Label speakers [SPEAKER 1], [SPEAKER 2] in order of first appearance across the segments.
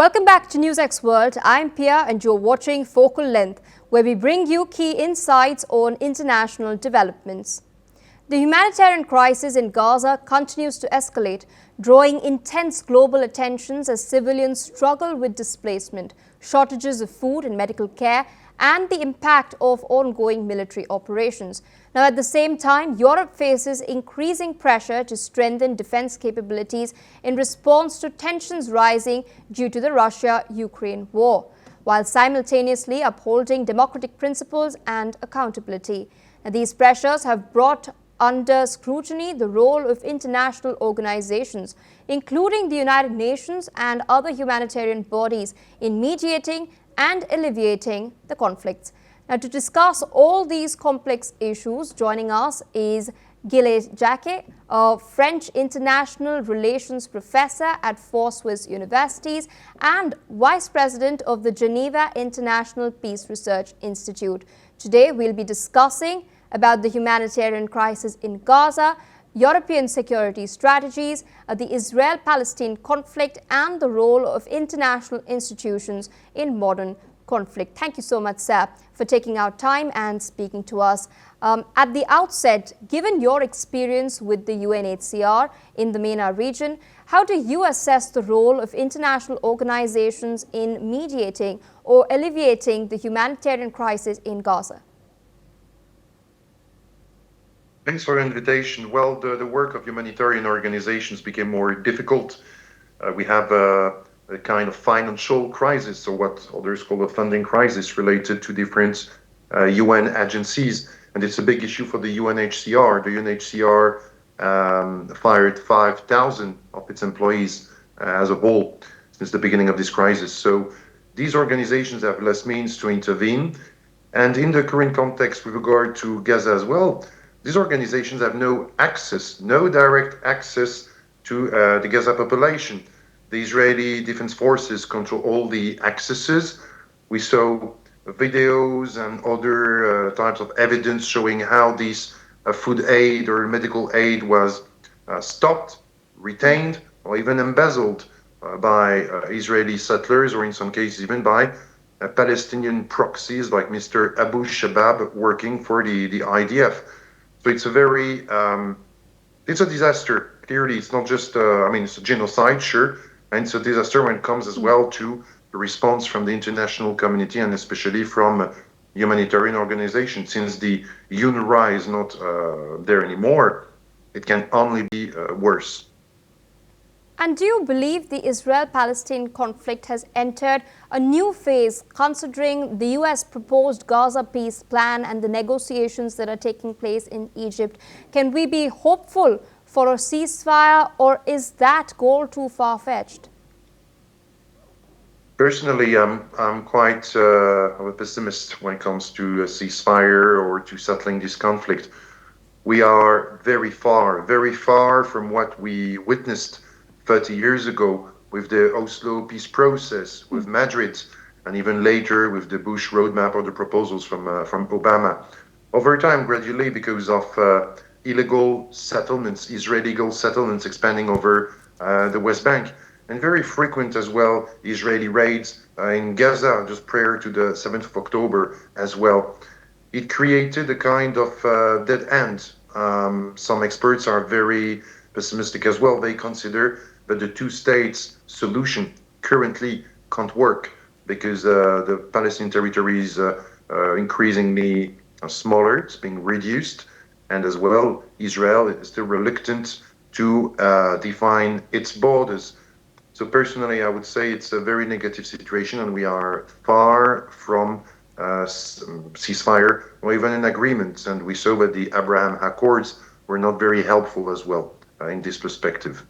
[SPEAKER 1] Welcome back to NewsX World. I'm Pia and you're watching Focal Length, where we bring you key insights on international developments. The humanitarian crisis in Gaza continues to escalate, drawing intense global attention as civilians struggle with displacement, shortages of food and medical care, and the impact of ongoing military operations. Now, at the same time, Europe faces increasing pressure to strengthen defense capabilities in response to tensions rising due to the Russia-Ukraine war, while simultaneously upholding democratic principles and accountability. Now, these pressures have brought under scrutiny the role of international organizations, including the United Nations and other humanitarian bodies, in mediating and alleviating the conflicts. Now, to discuss all these complex issues, joining us is Gilles Jacquet, a French international relations professor at four Swiss universities and vice president of the Geneva International Peace Research Institute. Today, we'll be discussing about the humanitarian crisis in Gaza, European security strategies, the Israel-Palestine conflict, and the role of international institutions in modern conflict. Thank you so much, sir, for taking out time and speaking to us. At the outset, given your experience with the UNHCR in the MENA region, how do you assess the role of international organizations in mediating or alleviating the humanitarian crisis in Gaza?
[SPEAKER 2] Thanks for the invitation. Well, the work of humanitarian organizations became more difficult. We have a kind of financial crisis, or what others call a funding crisis, related to different UN agencies. And it's a big issue for the UNHCR. The UNHCR fired 5,000 of its employees as a whole since the beginning of this crisis. So these organizations have less means to intervene. And in the current context with regard to Gaza as well, these organizations have no direct access to the Gaza population. The Israeli Defense Forces control all the accesses. We saw videos and other types of evidence showing how this food aid or medical aid was stopped, retained, or even embezzled by Israeli settlers, or in some cases even by Palestinian proxies like Mr. Abu Shabab working for the IDF. So it's a very, it's a disaster. Clearly, it's not just, it's a genocide, sure, and it's a disaster when it comes as well to the response from the international community and especially from humanitarian organizations. Since the UNRWA is not there anymore, it can only be worse.
[SPEAKER 1] And do you believe the Israel-Palestine conflict has entered a new phase, considering the US proposed Gaza peace plan and the negotiations that are taking place in Egypt? Can we be hopeful for a ceasefire, or is that goal too far-fetched?
[SPEAKER 2] Personally, I'm quite of a pessimist when it comes to a ceasefire or to settling this conflict. We are very far from what we witnessed 30 years ago with the Oslo peace process, with Madrid, and even later with the Bush roadmap or the proposals from Obama. Over time, gradually, because of illegal settlements, Israeli illegal settlements expanding over the West Bank, and very frequent as well Israeli raids in Gaza just prior to the 7th of October as well. It created a kind of dead end. Some experts are very pessimistic as well. They consider that the two-states solution currently can't work because the Palestinian territory is increasingly smaller, it's being reduced, and as well Israel is still reluctant to define its borders. So personally, I would say it's a very negative situation, and we are far from ceasefire or even an agreement. And we saw that the Abraham Accords were not very helpful as well in this perspective.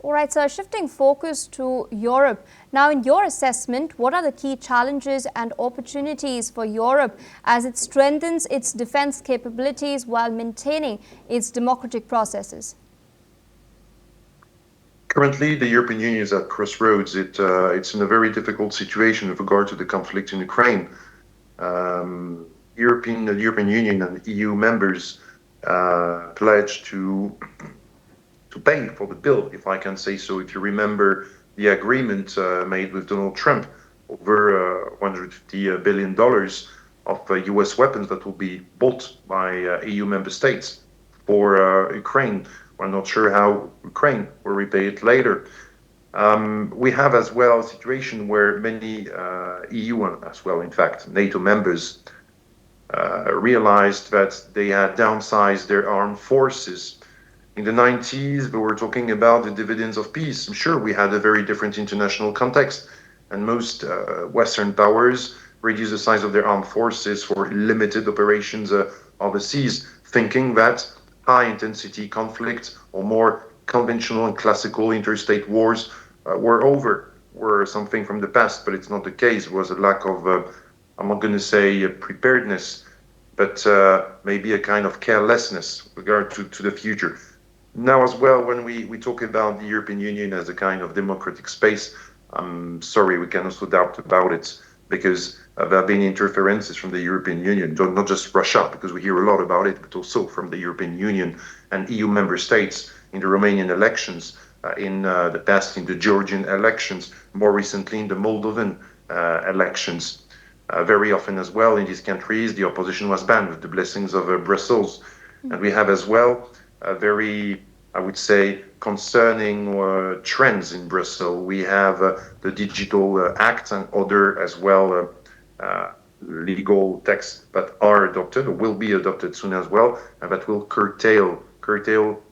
[SPEAKER 1] All right, so shifting focus to Europe. Now, in your assessment, what are the key challenges and opportunities for Europe as it strengthens its defense capabilities while maintaining its democratic processes?
[SPEAKER 2] Currently, the European Union is at crossroads. It's in a very difficult situation with regard to the conflict in Ukraine. The European Union and EU members pledged to pay for the bill, if I can say so. If you remember the agreement made with Donald Trump over $150 billion of US weapons that will be bought by EU member states for Ukraine. We're not sure how Ukraine will repay it later. We have as well a situation where many EU and as well, in fact, NATO members realized that they had downsized their armed forces. In the 90s, we were talking about the dividends of peace. I'm sure we had a very different international context, and most Western powers reduced the size of their armed forces for limited operations overseas, thinking that high-intensity conflict or more conventional and classical interstate wars were over, were something from the past, but it's not the case. It was a lack of, I'm not going to say preparedness, but maybe a kind of carelessness with regard to the future. Now, as well, when we talk about the European Union as a kind of democratic space, I'm sorry, we can also doubt about it because there have been interferences from the European Union, not just Russia, because we hear a lot about it, but also from the European Union and EU member states in the Romanian elections, in the past, in the Georgian elections, more recently in the Moldovan elections. Very often as well in these countries, the opposition was banned with the blessings of Brussels. And we have as well very, I would say, concerning trends in Brussels. We have the Digital Act and other as well legal texts that are adopted or will be adopted soon as well, and that will curtail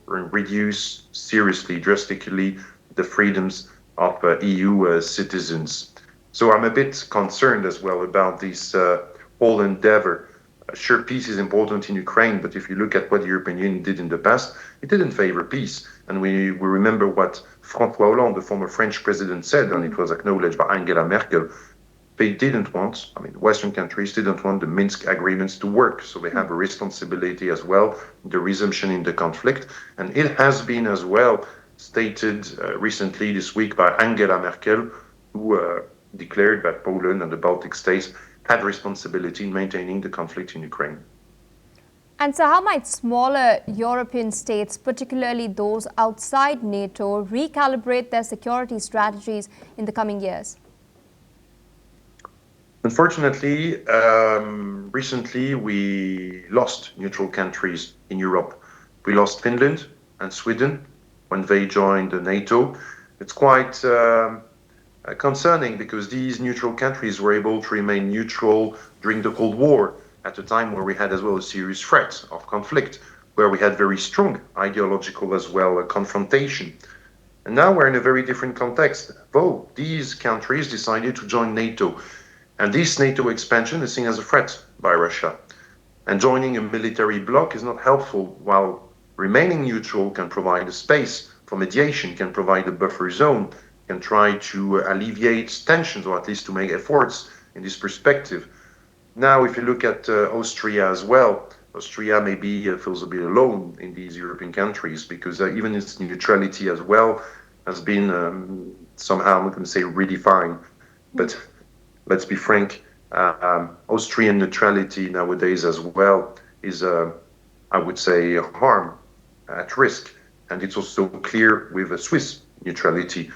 [SPEAKER 2] and reduce seriously, drastically, the freedoms of EU citizens. So I'm a bit concerned as well about this whole endeavor. Sure, peace is important in Ukraine, but if you look at what the European Union did in the past, it didn't favor peace. And we remember what François Hollande, the former French president, said, and it was acknowledged by Angela Merkel. They didn't want, Western countries didn't want the Minsk agreements to work. So they have a responsibility as well, the resumption in the conflict. And it has been as well stated recently this week by Angela Merkel, who declared that Poland and the Baltic states had responsibility in maintaining the conflict in Ukraine.
[SPEAKER 1] And so how might smaller European states, particularly those outside NATO, recalibrate their security strategies in the coming years?
[SPEAKER 2] Unfortunately, recently we lost neutral countries in Europe. We lost Finland and Sweden when they joined NATO. It's quite concerning because these neutral countries were able to remain neutral during the Cold War at a time where we had as well a serious threat of conflict, where we had very strong ideological as well confrontation. And now we're in a very different context. Though these countries decided to join NATO, and this NATO expansion is seen as a threat by Russia. And joining a military bloc is not helpful, while remaining neutral can provide a space for mediation, can provide a buffer zone, can try to alleviate tensions, or at least to make efforts in this perspective. Now, if you look at Austria as well, Austria maybe feels a bit alone in these European countries because even its neutrality as well has been somehow, I'm not going to say redefined, but let's be frank, Austrian neutrality nowadays as well is, I would say, harm at risk. And it's also clear with Swiss neutrality,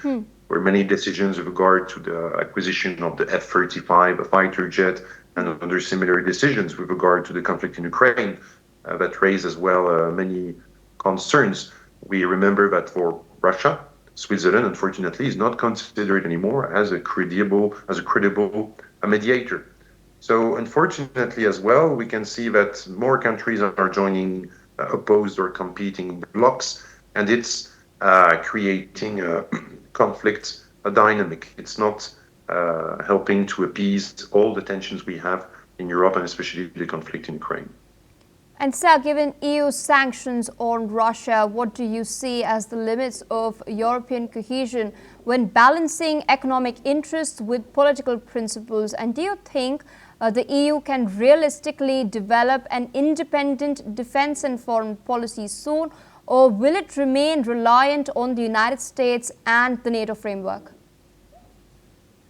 [SPEAKER 2] where many decisions with regard to the acquisition of the F-35, a fighter jet, and other similar decisions with regard to the conflict in Ukraine that raise as well many concerns. We remember that for Russia, Switzerland, unfortunately, is not considered anymore as a credible mediator. So unfortunately as well, we can see that more countries are joining opposed or competing blocs, and it's creating a conflict, a dynamic. It's not helping to appease all the tensions we have in Europe and especially the conflict in Ukraine.
[SPEAKER 1] And sir, given EU sanctions on Russia, what do you see as the limits of European cohesion when balancing economic interests with political principles? And do you think the EU can realistically develop an independent defense and foreign policy soon, or will it remain reliant on the United States and the NATO framework?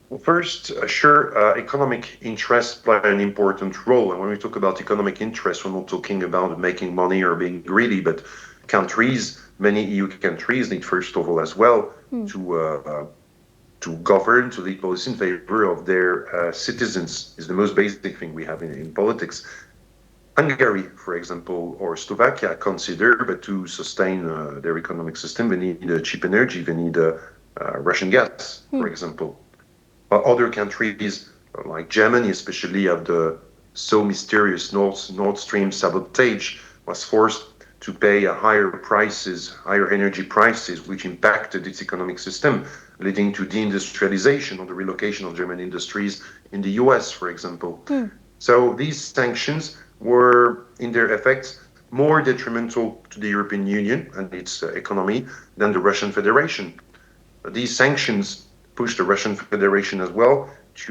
[SPEAKER 2] Well, first, sure, economic interests play an important role. And when we talk about economic interests, we're not talking about making money or being greedy, but countries, many EU countries need, first of all, as well, to to govern, to lead policy in favor of their citizens is the most basic thing we have in politics. Hungary, for example, or Slovakia consider, but to sustain their economic system, they need cheap energy, they need Russian gas, for example. Other countries, like Germany especially, have the so mysterious Nord Stream sabotage, was forced to pay higher energy prices, which impacted its economic system, leading to deindustrialization or the relocation of German industries in the US, for example. So these sanctions were, in their effects, more detrimental to the European Union and its economy than the Russian Federation. These sanctions pushed the Russian Federation as well to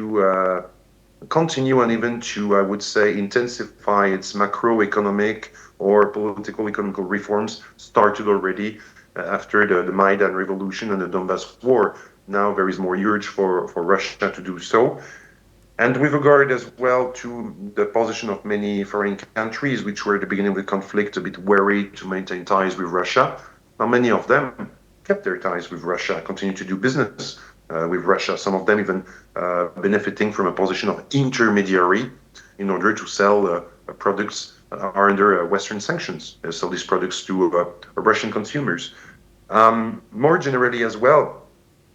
[SPEAKER 2] continue and even to, I would say, intensify its macroeconomic or political economic reforms started already after the Maidan revolution and the Donbass war. Now there is more urge for Russia to do so. And with regard as well to the position of many foreign countries, which were at the beginning of the conflict a bit worried to maintain ties with Russia, now many of them kept their ties with Russia, continue to do business with Russia, some of them even benefiting from a position of intermediary in order to sell products that are under Western sanctions, sell these products to Russian consumers. More generally as well,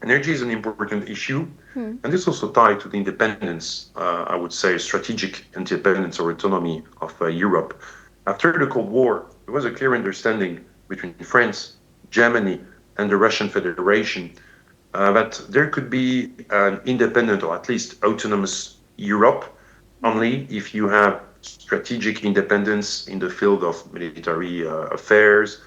[SPEAKER 2] energy is an important issue, and it's also tied to the independence, I would say, strategic independence or autonomy of Europe. After the Cold War, there was a clear understanding between France, Germany, and the Russian Federation that there could be an independent or at least autonomous Europe only if you have strategic independence in the field of military affairs,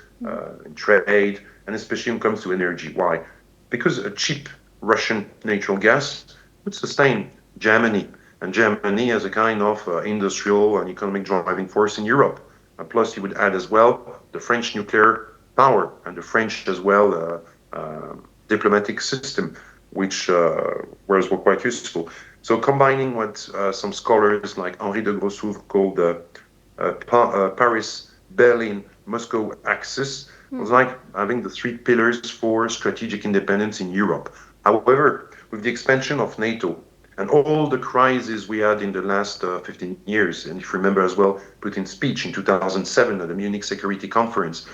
[SPEAKER 2] trade, and especially when it comes to energy. Why? Because a cheap Russian natural gas would sustain Germany, and Germany as a kind of industrial and economic driving force in Europe. Plus, you would add as well the French nuclear power and the French as well diplomatic system, which were quite useful. So combining what some scholars like Henri de Grossouvre called the Paris-Berlin-Moscow axis, was like having the three pillars for strategic independence in Europe. However, with the expansion of NATO and all the crises we had in the last 15 years, and if you remember as well, Putin's speech in 2007 at the Munich Security Conference,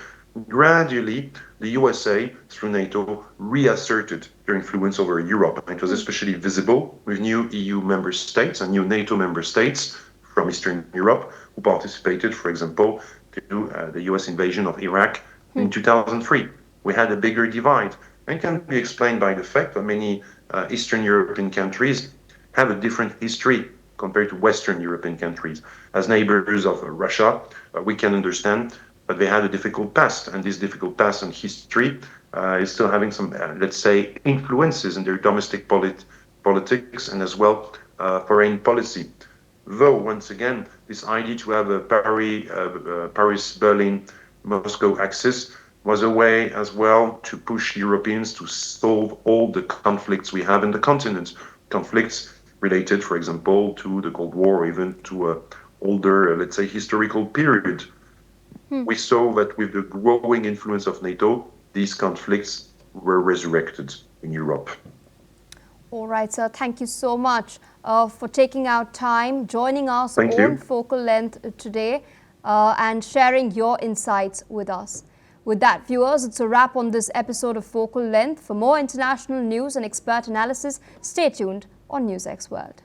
[SPEAKER 2] gradually the USA, through NATO, reasserted their influence over Europe. It was especially visible with new EU member states and new NATO member states from Eastern Europe who participated, for example, to the US invasion of Iraq in 2003. We had a bigger divide, and can be explained by the fact that many Eastern European countries have a different history compared to Western European countries. As neighbors of Russia, we can understand that they had a difficult past, and this difficult past and history is still having some, let's say, influences in their domestic politics and as well foreign policy. Though, once again, this idea to have a Paris-Berlin-Moscow axis was a way as well to push Europeans to solve all the conflicts we have in the continent. Conflicts related, for example, to the Cold War, or even to an older, let's say, historical period. We saw that with the growing influence of NATO, these conflicts were resurrected in Europe.
[SPEAKER 1] All right, sir. Thank you so much for taking out time, joining us on Focal Length today, and sharing your insights with us. With that, viewers, it's a wrap on this episode of Focal Length. For more international news and expert analysis, stay tuned on NewsX World.